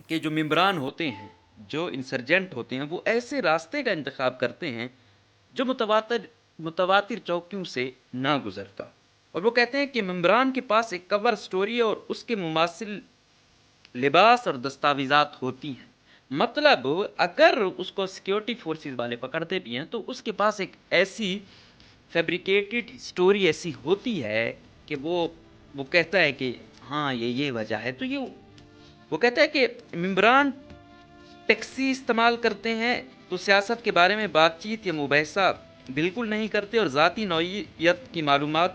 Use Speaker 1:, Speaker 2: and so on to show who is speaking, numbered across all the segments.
Speaker 1: کہ جو ممبران ہوتے ہیں، جو انسرجنٹ ہوتے ہیں، وہ ایسے راستے کا انتخاب کرتے ہیں جو متواتر چوکیوں سے نہ گزرتا، اور وہ کہتے ہیں کہ ممبران کے پاس ایک کور سٹوری اور اس کے مماثل لباس اور دستاویزات ہوتی ہیں۔ مطلب اگر اس کو سیکیورٹی فورسز والے پکڑتے بھی ہیں تو اس کے پاس ایک ایسی فیبریکیٹڈ سٹوری ایسی ہوتی ہے کہ وہ کہتا ہے کہ ہاں یہ وجہ ہے۔ تو وہ کہتا ہے کہ ممبران ٹیکسی استعمال کرتے ہیں تو سیاست کے بارے میں بات چیت یا مباحثہ بالکل نہیں کرتے اور ذاتی نوعیت کی معلومات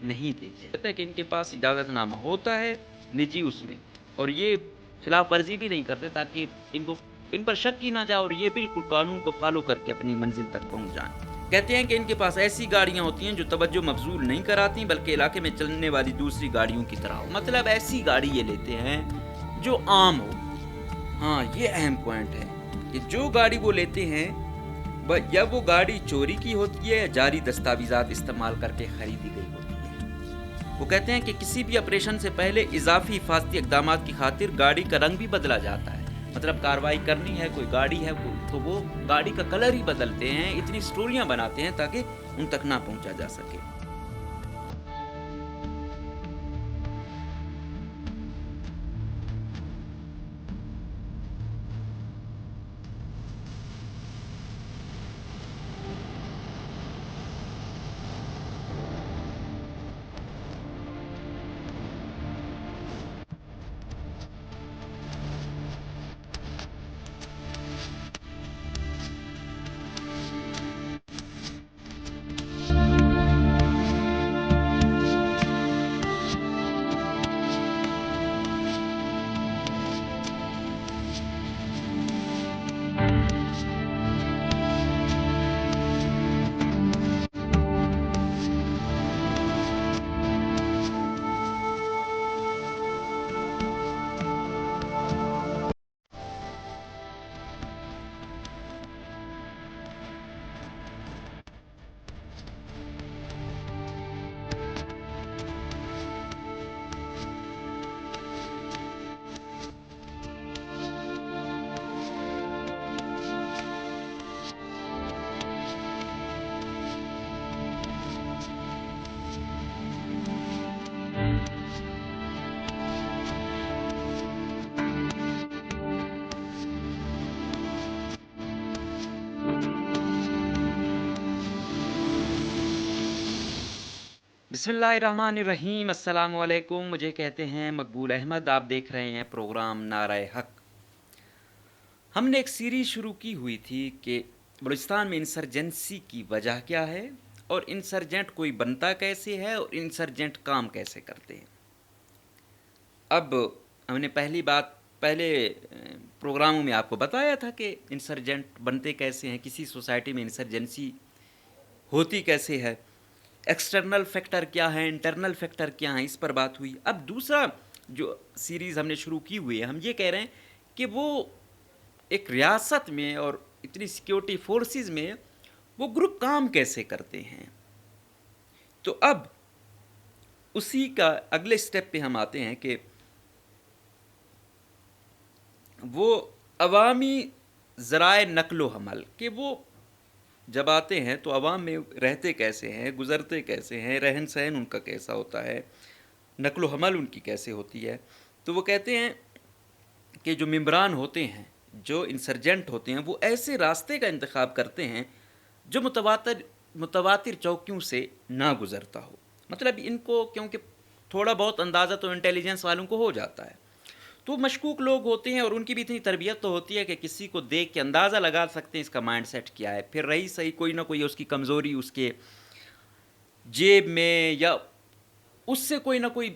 Speaker 1: نہیں دیتے۔ کہتا ہے کہ ان کے پاس اجازت نامہ ہوتا ہے نجی اس میں، اور یہ خلاف ورزی بھی نہیں کرتے تاکہ ان پر شک ہی نہ جائے، اور یہ بالکل قانون کو فالو کر کے اپنی منزل تک پہنچ جائیں۔ کہتے ہیں کہ ان کے پاس ایسی گاڑیاں ہوتی ہیں جو توجہ مبذول نہیں کراتی بلکہ علاقے میں چلنے والی دوسری گاڑیوں کی طرح ہو۔ مطلب ایسی گاڑی یہ لیتے ہیں جو عام ہو۔ ہاں یہ اہم پوائنٹ ہے کہ جو گاڑی وہ لیتے ہیں یا وہ گاڑی چوری کی ہوتی ہے یا جعلی دستاویزات استعمال کر کے خریدی گئی ہوتی ہے۔ وہ کہتے ہیں کہ کسی بھی آپریشن سے پہلے اضافی حفاظتی اقدامات کی خاطر گاڑی کا رنگ بھی بدلا جاتا ہے۔ مطلب کارروائی کرنی ہے، کوئی گاڑی ہے تو وہ گاڑی کا کلر ہی بدلتے ہیں، اتنی سٹوریاں بناتے ہیں تاکہ ان تک نہ پہنچا جا سکے۔ بسم اللہ الرحمن الرحیم، السلام علیکم۔ مجھے کہتے ہیں مقبول احمد، آپ دیکھ رہے ہیں پروگرام نعرہ حق۔ ہم نے ایک سیریز شروع کی ہوئی تھی کہ بلوچستان میں انسرجنسی کی وجہ کیا ہے، اور انسرجنٹ کوئی بنتا کیسے ہے، اور انسرجنٹ کام کیسے کرتے ہیں۔ اب ہم نے پہلے پروگراموں میں آپ کو بتایا تھا کہ انسرجنٹ بنتے کیسے ہیں، کسی سوسائٹی میں انسرجنسی ہوتی کیسے ہے، ایکسٹرنل فیکٹر کیا ہے، انٹرنل فیکٹر کیا ہیں، اس پر بات ہوئی۔ اب دوسرا جو سیریز ہم نے شروع کی ہوئی ہے، ہم یہ کہہ رہے ہیں کہ وہ ایک ریاست میں اور اتنی سیکیورٹی فورسز میں وہ گروپ کام کیسے کرتے ہیں۔ تو اب اسی کا اگلے سٹیپ پہ ہم آتے ہیں کہ وہ عوامی ذرائع نقل و حمل، کہ وہ جب آتے ہیں تو عوام میں رہتے کیسے ہیں، گزرتے کیسے ہیں، رہن سہن ان کا کیسا ہوتا ہے، نقل و حمل ان کی کیسے ہوتی ہے۔ تو وہ کہتے ہیں کہ جو ممبران ہوتے ہیں، جو انسرجنٹ ہوتے ہیں، وہ ایسے راستے کا انتخاب کرتے ہیں جو متواتر چوکیوں سے نہ گزرتا ہو۔ مطلب ان کو کیونکہ تھوڑا بہت اندازہ تو انٹیلیجنس والوں کو ہو جاتا ہے، تو مشکوک لوگ ہوتے ہیں، اور ان کی بھی اتنی تربیت تو ہوتی ہے کہ کسی کو دیکھ کے اندازہ لگا سکتے ہیں اس کا مائنڈ سیٹ کیا ہے۔ پھر رہی صحیح کوئی نہ کوئی اس کی کمزوری اس کے جیب میں، یا اس سے کوئی نہ کوئی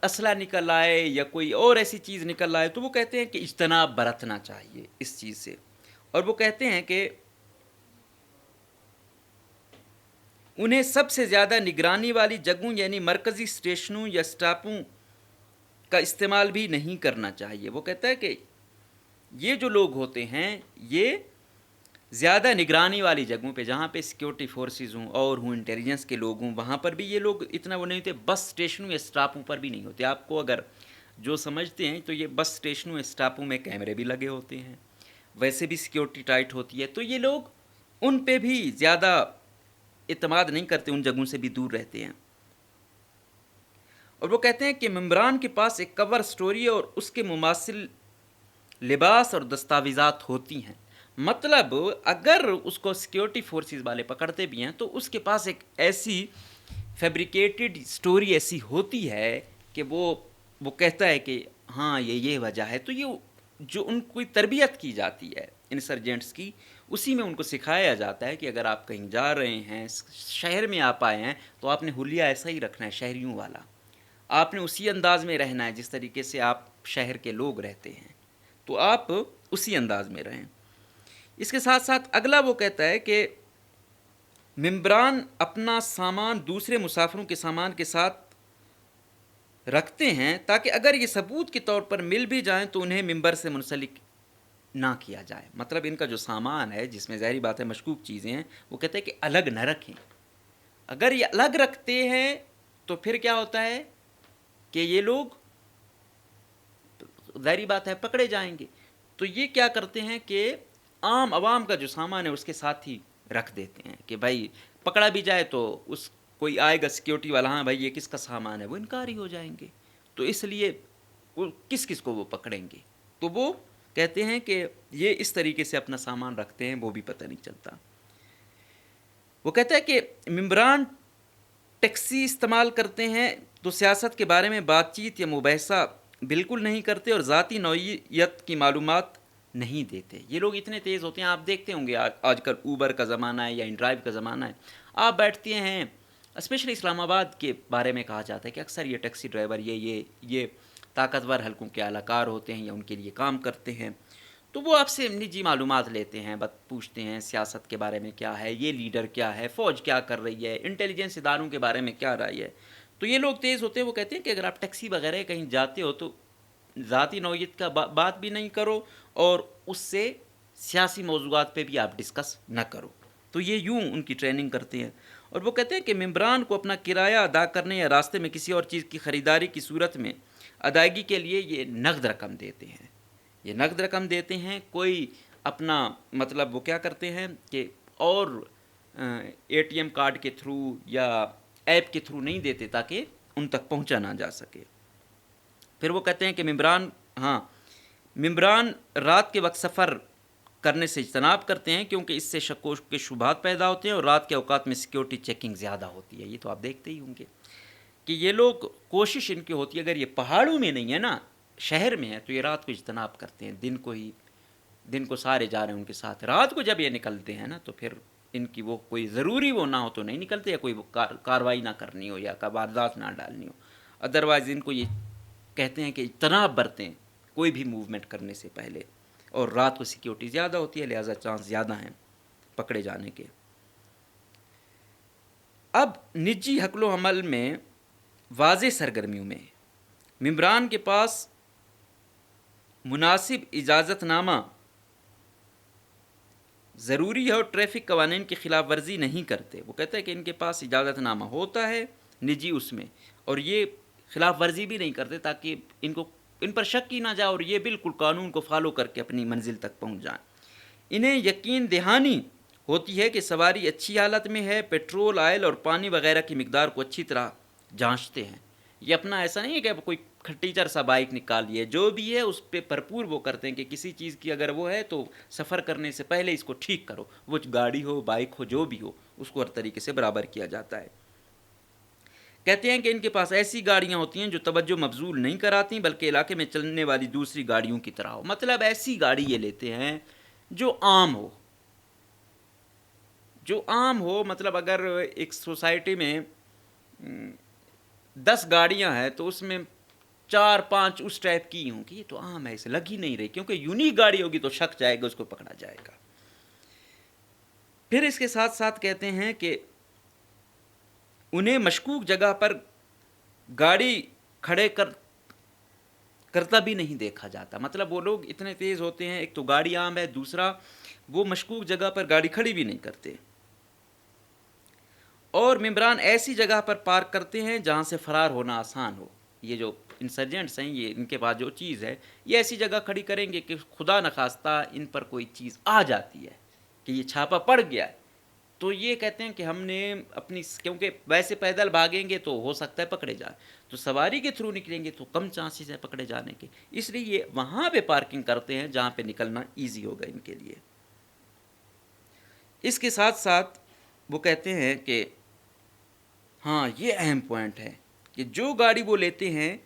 Speaker 1: اسلحہ نکل آئے یا کوئی اور ایسی چیز نکل آئے، تو وہ کہتے ہیں کہ اجتناب برتنا چاہیے اس چیز سے۔ اور وہ کہتے ہیں کہ انہیں سب سے زیادہ نگرانی والی جگہوں یعنی مرکزی اسٹیشنوں یا اسٹاپوں کا استعمال بھی نہیں کرنا چاہیے۔ وہ کہتا ہے کہ یہ جو لوگ ہوتے ہیں یہ زیادہ نگرانی والی جگہوں پہ، جہاں پہ سیکیورٹی فورسز ہوں اور ہوں انٹیلیجنس کے لوگ ہوں، وہاں پر بھی یہ لوگ اتنا وہ نہیں ہوتے، بس اسٹیشنوں یا اسٹاپوں پر بھی نہیں ہوتے۔ آپ کو اگر جو سمجھتے ہیں تو یہ بس اسٹیشنوں اسٹاپوں میں کیمرے بھی لگے ہوتے ہیں، ویسے بھی سیکیورٹی ٹائٹ ہوتی ہے، تو یہ لوگ ان پہ بھی زیادہ اعتماد نہیں کرتے، ان جگہوں سے بھی دور رہتے ہیں۔ اور وہ کہتے ہیں کہ ممبران کے پاس ایک کور سٹوری ہے اور اس کے مماثل لباس اور دستاویزات ہوتی ہیں۔ مطلب اگر اس کو سیکیورٹی فورسز والے پکڑتے بھی ہیں تو اس کے پاس ایک ایسی فیبریکیٹڈ سٹوری ایسی ہوتی ہے کہ وہ کہتا ہے کہ ہاں یہ وجہ ہے۔ تو یہ جو ان کو تربیت کی جاتی ہے انسرجنٹس کی، اسی میں ان کو سکھایا جاتا ہے کہ اگر آپ کہیں جا رہے ہیں، شہر میں آپ آئے ہیں، تو آپ نے حلیہ ایسا ہی رکھنا ہے شہریوں والا، آپ نے اسی انداز میں رہنا ہے جس طریقے سے آپ شہر کے لوگ رہتے ہیں، تو آپ اسی انداز میں رہیں۔ اس کے ساتھ ساتھ اگلا وہ کہتا ہے کہ ممبران اپنا سامان دوسرے مسافروں کے سامان کے ساتھ رکھتے ہیں تاکہ اگر یہ ثبوت کے طور پر مل بھی جائیں تو انہیں ممبر سے منسلک نہ کیا جائے۔ مطلب ان کا جو سامان ہے جس میں ظاہری بات ہے مشکوک چیزیں ہیں، وہ کہتے ہیں کہ الگ نہ رکھیں۔ اگر یہ الگ رکھتے ہیں تو پھر کیا ہوتا ہے کہ یہ لوگ ظاہری بات ہے پکڑے جائیں گے۔ تو یہ کیا کرتے ہیں کہ عام عوام کا جو سامان ہے اس کے ساتھ ہی رکھ دیتے ہیں کہ بھائی پکڑا بھی جائے تو اس کوئی آئے گا سیکیورٹی والا، ہاں بھائی یہ کس کا سامان ہے، وہ انکاری ہو جائیں گے، تو اس لیے وہ کس کو وہ پکڑیں گے۔ تو وہ کہتے ہیں کہ یہ اس طریقے سے اپنا سامان رکھتے ہیں، وہ بھی پتہ نہیں چلتا۔ وہ کہتا ہے کہ ممبران ٹیکسی استعمال کرتے ہیں تو سیاست کے بارے میں بات چیت یا مباحثہ بالکل نہیں کرتے اور ذاتی نوعیت کی معلومات نہیں دیتے۔ یہ لوگ اتنے تیز ہوتے ہیں، آپ دیکھتے ہوں گے آج کل اوبر کا زمانہ ہے یا ان ڈرائیو کا زمانہ ہے، آپ بیٹھتے ہیں، اسپیشلی اسلام آباد کے بارے میں کہا جاتا ہے کہ اکثر یہ ٹیکسی ڈرائیور یہ طاقتور حلقوں کے اعلی کار ہوتے ہیں یا ان کے لیے کام کرتے ہیں، تو وہ آپ سے نجی معلومات لیتے ہیں، پوچھتے ہیں سیاست کے بارے میں کیا ہے، یہ لیڈر کیا ہے، فوج کیا کر رہی ہے، انٹیلیجنس اداروں کے بارے میں کیا رائے ہے۔ تو یہ لوگ تیز ہوتے ہیں، وہ کہتے ہیں کہ اگر آپ ٹیکسی وغیرہ کہیں جاتے ہو تو ذاتی نوعیت کا بات بھی نہیں کرو اور اس سے سیاسی موضوعات پہ بھی آپ ڈسکس نہ کرو۔ تو یہ یوں ان کی ٹریننگ کرتے ہیں۔ اور وہ کہتے ہیں کہ ممبران کو اپنا کرایہ ادا کرنے یا راستے میں کسی اور چیز کی خریداری کی صورت میں ادائیگی کے لیے یہ نقد رقم دیتے ہیں، یہ نقد رقم دیتے ہیں، کوئی اپنا مطلب وہ کیا کرتے ہیں کہ اور اے ٹی ایم کارڈ کے تھرو یا ایپ کے تھرو نہیں دیتے تاکہ ان تک پہنچا نہ جا سکے۔ پھر وہ کہتے ہیں کہ ممبران رات کے وقت سفر کرنے سے اجتناب کرتے ہیں کیونکہ اس سے شک و شبہات پیدا ہوتے ہیں اور رات کے اوقات میں سیکیورٹی چیکنگ زیادہ ہوتی ہے۔ یہ تو آپ دیکھتے ہی ہوں گے کہ یہ لوگ کوشش ان کی ہوتی ہے، اگر یہ پہاڑوں میں نہیں ہے نا، شہر میں ہے، تو یہ رات کو اجتناب کرتے ہیں، دن کو سارے جا رہے ہیں ان کے ساتھ، رات کو جب یہ نکلتے ہیں نا تو پھر ان کی وہ کوئی ضروری وہ نہ ہو تو نہیں نکلتے، یا کوئی کاروائی نہ کرنی ہو یا واردات نہ ڈالنی ہو، ادروائز ان کو یہ کہتے ہیں کہ اجتناب برتیں کوئی بھی موومنٹ کرنے سے پہلے، اور رات کو سیکیورٹی زیادہ ہوتی ہے لہٰذا چانس زیادہ ہیں پکڑے جانے کے۔ اب نجی حقل و حمل میں واضح سرگرمیوں میں ممبران کے پاس مناسب اجازت نامہ ضروری ہے اور ٹریفک قوانین کی خلاف ورزی نہیں کرتے۔ وہ کہتے ہیں کہ ان کے پاس اجازت نامہ ہوتا ہے نجی اس میں، اور یہ خلاف ورزی بھی نہیں کرتے تاکہ ان پر شک ہی نہ جائے اور یہ بالکل قانون کو فالو کر کے اپنی منزل تک پہنچ جائیں۔ انہیں یقین دہانی ہوتی ہے کہ سواری اچھی حالت میں ہے، پیٹرول، آئل اور پانی وغیرہ کی مقدار کو اچھی طرح جانچتے ہیں۔ یہ اپنا ایسا نہیں ہے کہ کوئی ٹیچر سا بائک نکال لیے، جو بھی ہے اس پہ بھرپور وہ کرتے ہیں کہ کسی چیز کی اگر وہ ہے تو سفر کرنے سے پہلے اس کو ٹھیک کرو، وہ گاڑی ہو، بائک ہو، جو بھی ہو، اس کو ہر طریقے سے برابر کیا جاتا ہے۔ کہتے ہیں کہ ان کے پاس ایسی گاڑیاں ہوتی ہیں جو توجہ مبذول نہیں کراتی بلکہ علاقے میں چلنے والی دوسری گاڑیوں کی طرح ہو۔ مطلب ایسی گاڑی یہ لیتے ہیں جو عام ہو، مطلب اگر ایک سوسائٹی میں 10 گاڑیاں ہیں تو اس میں 4-5 اس ٹائپ کی ہوں کہ یہ تو عام ہے، اسے لگ ہی نہیں رہی، کیونکہ یونیک گاڑی ہوگی تو شک جائے گا، اس کو پکڑا جائے گا۔ پھر اس کے ساتھ ساتھ کہتے ہیں کہ انہیں مشکوک جگہ پر گاڑی کھڑے کرتا بھی نہیں دیکھا جاتا۔ مطلب وہ لوگ اتنے تیز ہوتے ہیں، ایک تو گاڑی عام ہے، دوسرا وہ مشکوک جگہ پر گاڑی کھڑی بھی نہیں کرتے، اور ممبران ایسی جگہ پر پارک کرتے ہیں جہاں سے فرار ہونا آسان ہو۔ یہ جو انسرجنٹس ہیں یہ، ان کے پاس جو چیز ہے یہ ایسی جگہ کھڑی کریں گے کہ خدا نخواستہ ان پر کوئی چیز آ جاتی ہے کہ یہ چھاپا پڑ گیا ہے، تو یہ کہتے ہیں کہ ہم نے اپنی، کیونکہ ویسے پیدل بھاگیں گے تو ہو سکتا ہے پکڑے جائیں، تو سواری کے تھرو نکلیں گے تو کم چانسز ہے پکڑے جانے کے، اس لیے یہ وہاں پہ پارکنگ کرتے ہیں جہاں پہ نکلنا ایزی ہوگا ان کے لیے۔ اس کے ساتھ ساتھ وہ کہتے ہیں کہ ہاں یہ اہم پوائنٹ ہے کہ جو گاڑی وہ لیتے ہیں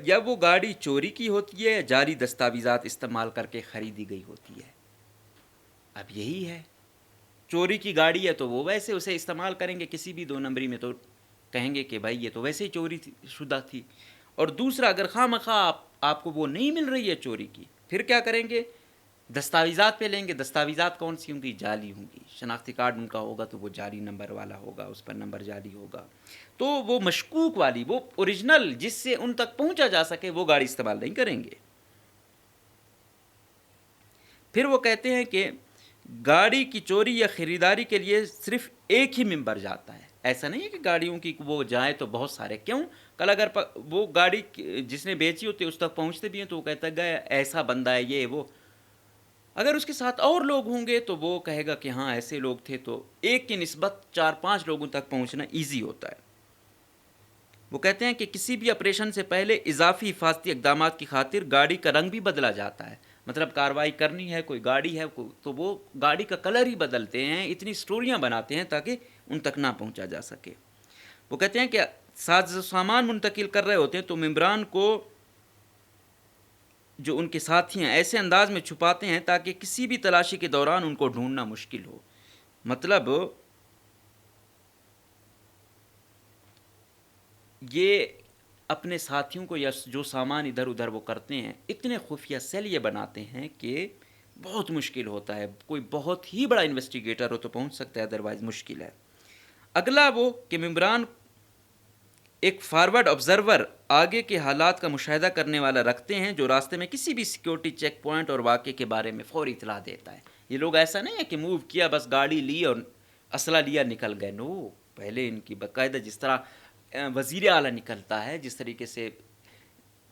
Speaker 1: یا وہ گاڑی چوری کی ہوتی ہے یا جعلی دستاویزات استعمال کر کے خریدی گئی ہوتی ہے۔ اب یہی ہے، چوری کی گاڑی ہے تو وہ ویسے اسے استعمال کریں گے کسی بھی 2 نمبری میں، تو کہیں گے کہ بھائی یہ تو ویسے ہی چوری شدہ تھی۔ اور دوسرا، اگر خواہ مخواہ آپ کو وہ نہیں مل رہی ہے چوری کی، پھر کیا کریں گے؟ دستاویزات پہ لیں گے۔ دستاویزات کون سی ہوں گی؟ جعلی ہوں گی۔ شناختی کارڈ ان کا ہوگا تو وہ جعلی نمبر والا ہوگا، اس پر نمبر جعلی ہوگا، تو وہ مشکوک والی، وہ اوریجنل جس سے ان تک پہنچا جا سکے وہ گاڑی استعمال نہیں کریں گے۔ پھر وہ کہتے ہیں کہ گاڑی کی چوری یا خریداری کے لیے صرف ایک ہی ممبر جاتا ہے، ایسا نہیں ہے کہ گاڑیوں کی وہ جائیں تو بہت سارے، کیوں؟ کل اگر وہ گاڑی جس نے بیچی ہوتی ہے اس تک پہنچتے بھی ہیں تو وہ کہتا ہے گیا ایسا بندہ ہے یہ وہ، اگر اس کے ساتھ اور لوگ ہوں گے تو وہ کہے گا کہ ہاں ایسے لوگ تھے، تو ایک کی نسبت 4-5 لوگوں تک پہنچنا ایزی ہوتا ہے۔ وہ کہتے ہیں کہ کسی بھی آپریشن سے پہلے اضافی حفاظتی اقدامات کی خاطر گاڑی کا رنگ بھی بدلا جاتا ہے، مطلب کارروائی کرنی ہے، کوئی گاڑی ہے تو وہ گاڑی کا کلر ہی بدلتے ہیں، اتنی سٹوریاں بناتے ہیں تاکہ ان تک نہ پہنچا جا سکے۔ وہ کہتے ہیں کہ ساز و سامان منتقل کر رہے ہوتے ہیں تو ممبران کو جو ان کے ساتھی ہیں ایسے انداز میں چھپاتے ہیں تاکہ کسی بھی تلاشی کے دوران ان کو ڈھونڈنا مشکل ہو، مطلب یہ اپنے ساتھیوں کو یا جو سامان ادھر ادھر وہ کرتے ہیں اتنے خفیہ سیل یہ بناتے ہیں کہ بہت مشکل ہوتا ہے، کوئی بہت ہی بڑا انویسٹیگیٹر ہو تو پہنچ سکتا ہے، ادروائز مشکل ہے۔ اگلا وہ کہ ممبران ایک فارورڈ آبزرور، آگے کے حالات کا مشاہدہ کرنے والا رکھتے ہیں جو راستے میں کسی بھی سیکیورٹی چیک پوائنٹ اور واقعے کے بارے میں فوری اطلاع دیتا ہے۔ یہ لوگ ایسا نہیں ہے کہ موو کیا بس گاڑی لی اور اسلحہ لیا نکل گئے، نو، پہلے ان کی باقاعدہ جس طرح وزیر اعلیٰ نکلتا ہے، جس طریقے سے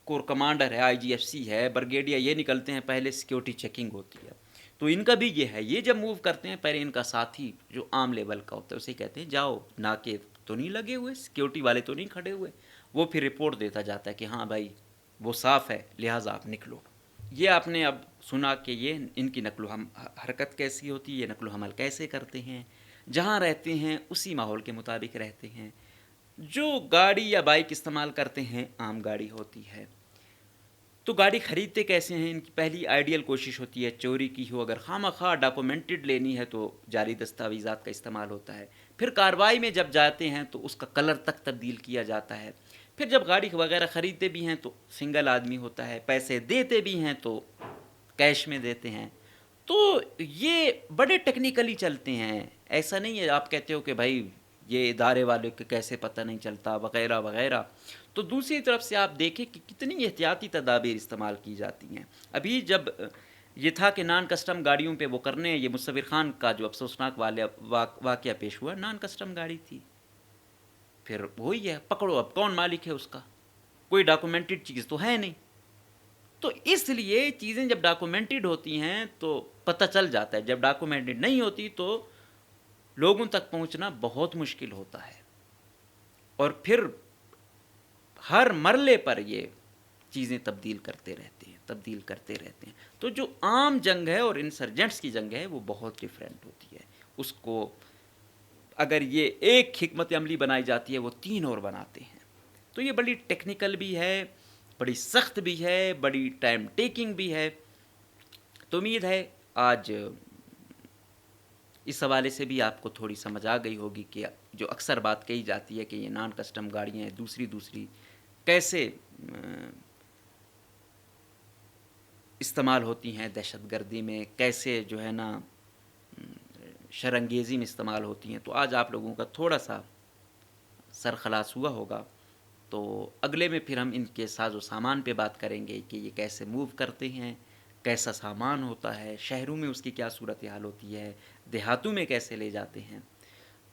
Speaker 1: کور کمانڈر ہے، آئی جی ایف سی ہے، برگیڈیا، یہ نکلتے ہیں پہلے سیکیورٹی چیکنگ ہوتی ہے، تو ان کا بھی یہ ہے، یہ جب موو کرتے ہیں پہلے ان کا ساتھی جو عام لیول کا ہوتا ہے اسے کہتے ہیں جاؤ، ناکے تو نہیں لگے ہوئے، سیکیورٹی والے تو نہیں کھڑے ہوئے، وہ پھر رپورٹ دیتا جاتا ہے کہ ہاں بھائی وہ صاف ہے لہٰذا آپ نکلو۔ یہ آپ نے اب سنا کہ یہ ان کی نقل و حرکت کیسی ہوتی ہے، یہ نقل و حمل کیسے کرتے ہیں، جہاں رہتے ہیں اسی ماحول کے مطابق رہتے ہیں، جو گاڑی یا بائک استعمال کرتے ہیں عام گاڑی ہوتی ہے۔ تو گاڑی خریدتے کیسے ہیں؟ ان کی پہلی آئیڈیل کوشش ہوتی ہے چوری کی ہو، اگر خواہ مخواہ ڈاکومنٹڈ لینی ہے تو جعلی دستاویزات کا استعمال ہوتا ہے، پھر کارروائی میں جب جاتے ہیں تو اس کا کلر تک تبدیل کیا جاتا ہے، پھر جب گاڑی وغیرہ خریدتے بھی ہیں تو سنگل آدمی ہوتا ہے، پیسے دیتے بھی ہیں تو کیش میں دیتے ہیں، تو یہ بڑے ٹیکنیکلی چلتے ہیں، ایسا نہیں ہے آپ کہتے ہو کہ بھائی یہ ادارے والے کو کیسے پتہ نہیں چلتا وغیرہ وغیرہ۔ تو دوسری طرف سے آپ دیکھیں کہ کتنی احتیاطی تدابیر استعمال کی جاتی ہیں۔ ابھی جب یہ تھا کہ نان کسٹم گاڑیوں پہ وہ کرنے ہیں، یہ مصور خان کا جو افسوسناک واقعہ پیش ہوا، نان کسٹم گاڑی تھی، پھر وہی ہے، پکڑو اب کون مالک ہے اس کا، کوئی ڈاکومنٹڈ چیز تو ہے نہیں، تو اس لیے چیزیں جب ڈاکومنٹڈ ہوتی ہیں تو پتہ چل جاتا ہے، جب ڈاکومنٹڈ نہیں ہوتی تو لوگوں تک پہنچنا بہت مشکل ہوتا ہے، اور پھر ہر مرلے پر یہ چیزیں تبدیل کرتے رہتے ہیں، تو جو عام جنگ ہے اور انسرجنٹس کی جنگ ہے وہ بہت ڈیفرنٹ ہوتی ہے، اس کو اگر یہ ایک حکمت عملی بنائی جاتی ہے وہ 3 اور بناتے ہیں، تو یہ بڑی ٹیکنیکل بھی ہے، بڑی سخت بھی ہے، بڑی ٹائم ٹیکنگ بھی ہے۔ تو امید ہے آج اس حوالے سے بھی آپ کو تھوڑی سمجھ آ گئی ہوگی کہ جو اکثر بات کہی جاتی ہے کہ یہ نان کسٹم گاڑیاں دوسری کیسے استعمال ہوتی ہیں دہشت گردی میں، کیسے جو ہے نا شرانگیزی میں استعمال ہوتی ہیں، تو آج آپ لوگوں کا تھوڑا سا سرخلاص ہوا ہوگا۔ تو اگلے میں پھر ہم ان کے ساز و سامان پہ بات کریں گے کہ یہ کیسے موو کرتے ہیں، کیسا سامان ہوتا ہے، شہروں میں اس کی کیا صورتحال ہوتی ہے، دیہاتوں میں کیسے لے جاتے ہیں۔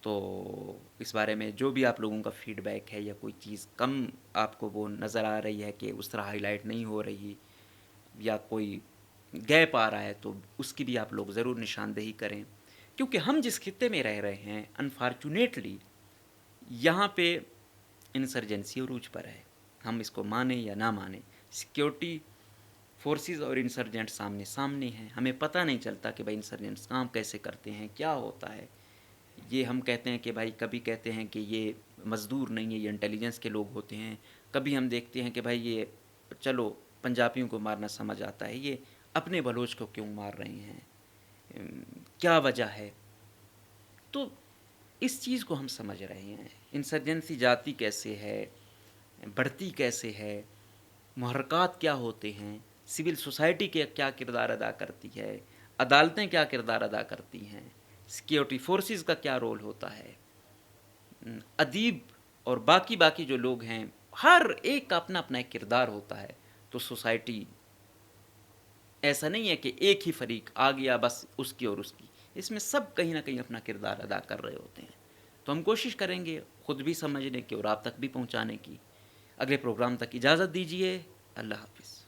Speaker 1: تو اس بارے میں جو بھی آپ لوگوں کا فیڈ بیک ہے یا کوئی چیز کم آپ کو وہ نظر آ رہی ہے کہ اس طرح ہائی لائٹ نہیں ہو رہی یا کوئی گیپ آ رہا ہے تو اس کی بھی آپ لوگ ضرور نشاندہی کریں، کیونکہ ہم جس خطے میں رہ رہے ہیں انفارچونیٹلی یہاں پہ انسرجنسی عروج پر ہے، ہم اس کو مانیں یا نہ مانیں، سیکیورٹی فورسز اور انسرجنٹ سامنے سامنے ہیں، ہمیں پتہ نہیں چلتا کہ بھائی انسرجنٹس کام کیسے کرتے ہیں، کیا ہوتا ہے۔ یہ ہم کہتے ہیں کہ بھائی کبھی کہتے ہیں کہ یہ مزدور نہیں ہے، یہ انٹیلیجنس کے لوگ ہوتے ہیں، کبھی ہم دیکھتے ہیں کہ بھائی یہ چلو پنجابیوں کو مارنا سمجھ آتا ہے، یہ اپنے بلوچ کو کیوں مار رہے ہیں، کیا وجہ ہے۔ تو اس چیز کو ہم سمجھ رہے ہیں، انسرجنسی جاتی کیسے ہے، بڑھتی کیسے ہے، محرکات کیا ہوتے ہیں، سول سوسائٹی کے کیا کردار ادا کرتی ہے، عدالتیں کیا کردار ادا کرتی ہیں، سیکیورٹی فورسز کا کیا رول ہوتا ہے، ادیب اور باقی جو لوگ ہیں، ہر ایک کا اپنا اپنا ایک کردار ہوتا ہے۔ تو سوسائٹی ایسا نہیں ہے کہ ایک ہی فریق آ گیا بس اس کی اور اس کی، اس میں سب کہیں نہ کہیں اپنا کردار ادا کر رہے ہوتے ہیں۔ تو ہم کوشش کریں گے خود بھی سمجھنے کی اور آپ تک بھی پہنچانے کی۔ اگلے پروگرام تک اجازت دیجیے، اللہ حافظ۔